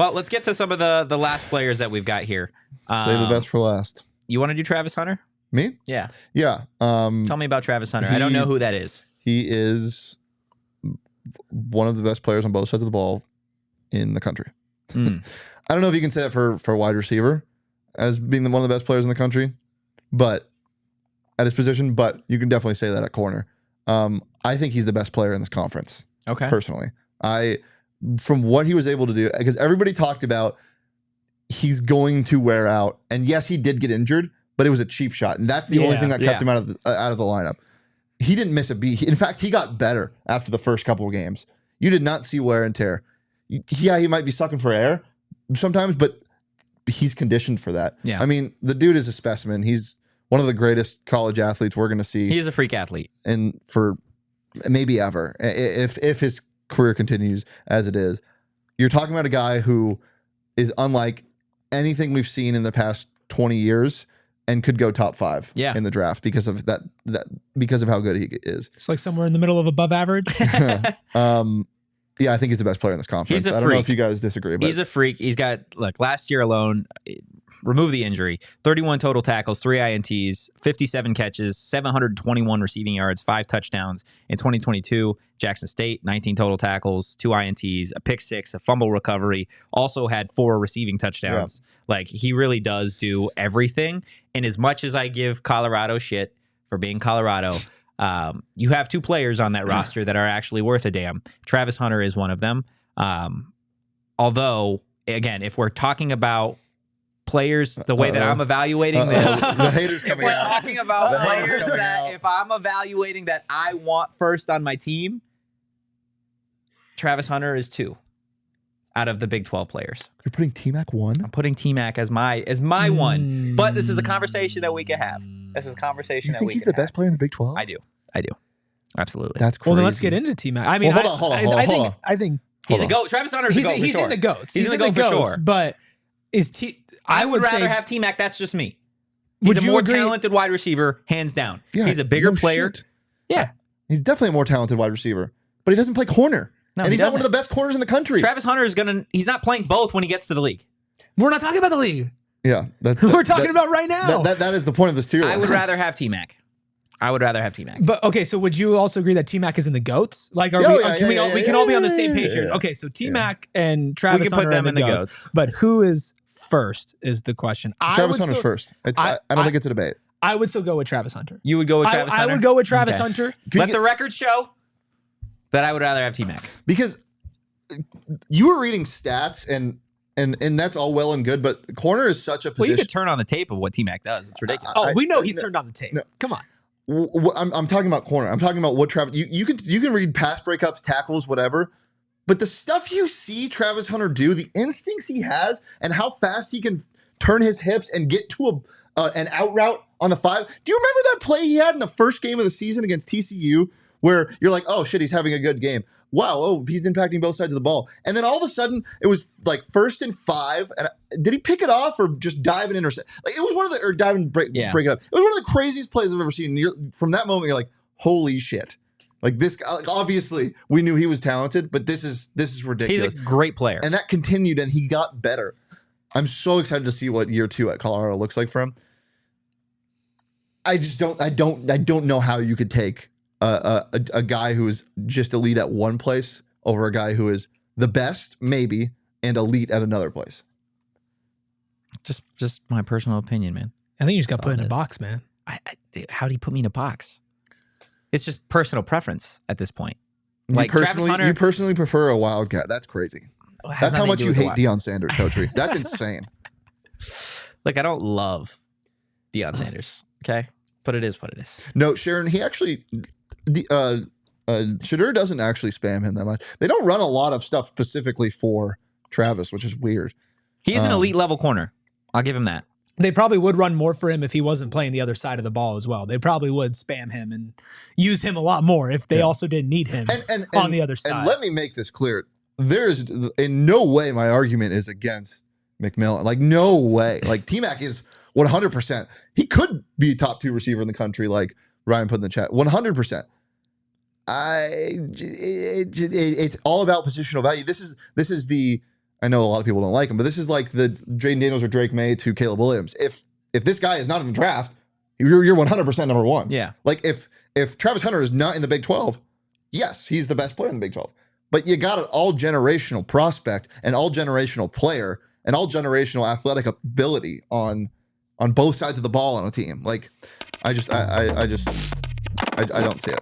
Well, let's get to some of the last players that we've got here. Save the best for last. You want to do Travis Hunter? Me? Yeah. Yeah. Tell me about Travis Hunter. I don't know who that is. He is one of the best players on both sides of the ball in the country. I don't know if you can say that for a wide receiver as being one of the best players in the country, but at his position, but you can definitely say that at corner. I think he's the best player in this conference. Okay. Personally. From what he was able to do, because everybody talked about he's going to wear out. And yes, he did get injured, but it was a cheap shot. And that's the only thing that kept him out of the lineup. He didn't miss a beat. In fact, he got better after the first couple of games. You did not see wear and tear. Yeah, he might be sucking for air sometimes, but he's conditioned for that. Yeah. I mean, the dude is a specimen. He's one of the greatest college athletes we're going to see. He is a freak athlete. And for maybe ever, if his career continues as it is. You're talking about a guy who is unlike anything we've seen in the past 20 years and could go top 5 in the draft because of that because of how good he is. It's like somewhere in the middle of above average. Yeah, I think he's the best player in this conference. I don't know if you guys disagree, but he's a freak. He's got, look, last year alone, remove the injury, 31 total tackles, 3 INTs, 57 catches, 721 receiving yards, 5 touchdowns. In 2022, Jackson State, 19 total tackles, 2 INTs, a pick 6, a fumble recovery, also had 4 receiving touchdowns. Like, he really does do everything. And as much as I give Colorado shit for being Colorado, you have 2 players on that roster that are actually worth a damn. Travis Hunter is one of them. Although, again, if we're talking about players, the way that I'm evaluating this, the haters coming we're out. talking about players that if I'm evaluating that I want first on my team, Travis Hunter is 2 out of the Big 12 players. You're putting T-Mac 1? I'm putting T-Mac as my one. But this is a conversation that we can have. This is a conversation that we can have. You think he's the best player in the Big 12? I do. Absolutely. That's crazy. Well, then let's get into T-Mac. I mean, hold on. I think he's a GOAT. Travis Hunter's a GOAT. He's in the GOATs. He's in the GOAT for sure. But I would rather have T-Mac. That's just me. He's Would a you more agree? talented wide receiver, hands down. Yeah, he's a bigger no player. shit. Yeah. He's definitely a more talented wide receiver, but he doesn't play corner. No, and he he's not doesn't. one of the best corners in the country. Travis Hunter is he's not playing both when he gets to the league. We're not talking about the league. Yeah. We're talking about right now. That is the point of this tier list. I would rather have T-Mac. But okay, so would you also agree that T-Mac is in the GOATs? Like, we can all be on the same page here. Okay, so T-Mac and Travis we can Hunter put them are in the GOATs. But who is first is the question. Travis Hunter's first. I don't think it's a debate. I would still go with Travis Hunter. You would go with Travis Hunter? I would go with Travis Hunter. Let the record show that I would rather have T-Mac. Because you were reading stats and that's all well and good, but corner is such a position. Well, you could turn on the tape of what T-Mac does. It's ridiculous. We know he's turned on the tape. No. Come on. I'm talking about corner. I'm talking about what Travis. You can read pass breakups, tackles, whatever, but the stuff you see Travis Hunter do, the instincts he has, and how fast he can turn his hips and get to an out route on the 5. Do you remember that play he had in the first game of the season against TCU, where you're like, oh shit, he's having a good game. Wow, he's impacting both sides of the ball. And then all of a sudden, it was like 1st and 5. And did he pick it off or just dive and intercept? Like, it was one of the, or dive and break it up. It was one of the craziest plays I've ever seen. And from that moment, you're like, holy shit. Like, this guy, like, obviously we knew he was talented, but this is ridiculous. He's a great player. And that continued and he got better. I'm so excited to see what year 2 at Colorado looks like for him. I don't know how you could take a guy who is just elite at one place over a guy who is the best, maybe, and elite at another place. Just my personal opinion, man. I think you just got put in a box, man. How do you put me in a box? It's just personal preference at this point. Like, Travis Hunter, you personally prefer a Wildcat. That's crazy. That's how much you hate Deion Sanders, Coach. That's insane. Look, I don't love Deion Sanders. Okay, but it is what it is. No, Sharon, he actually, Shadur doesn't actually spam him that much. They don't run a lot of stuff specifically for Travis, which is weird. He's an elite level corner. I'll give him that. They probably would run more for him if he wasn't playing the other side of the ball as well. They probably would spam him and use him a lot more if they also didn't need him on the other side. And let me make this clear. There's in no way my argument is against McMillan. Like, no way. Like, T-Mac is 100%. He could be a top 2 receiver in the country, like Ryan put in the chat. 100%. It's all about positional value. This is the I know a lot of people don't like him, but this is like the Jaden Daniels or Drake May to Caleb Williams. If this guy is not in the draft, you're 100% number one. Yeah. Like if Travis Hunter is not in the Big 12, yes, he's the best player in the Big 12. But you got an all-generational prospect, an all-generational player, an all-generational athletic ability on both sides of the ball on a team. Like, I don't see it.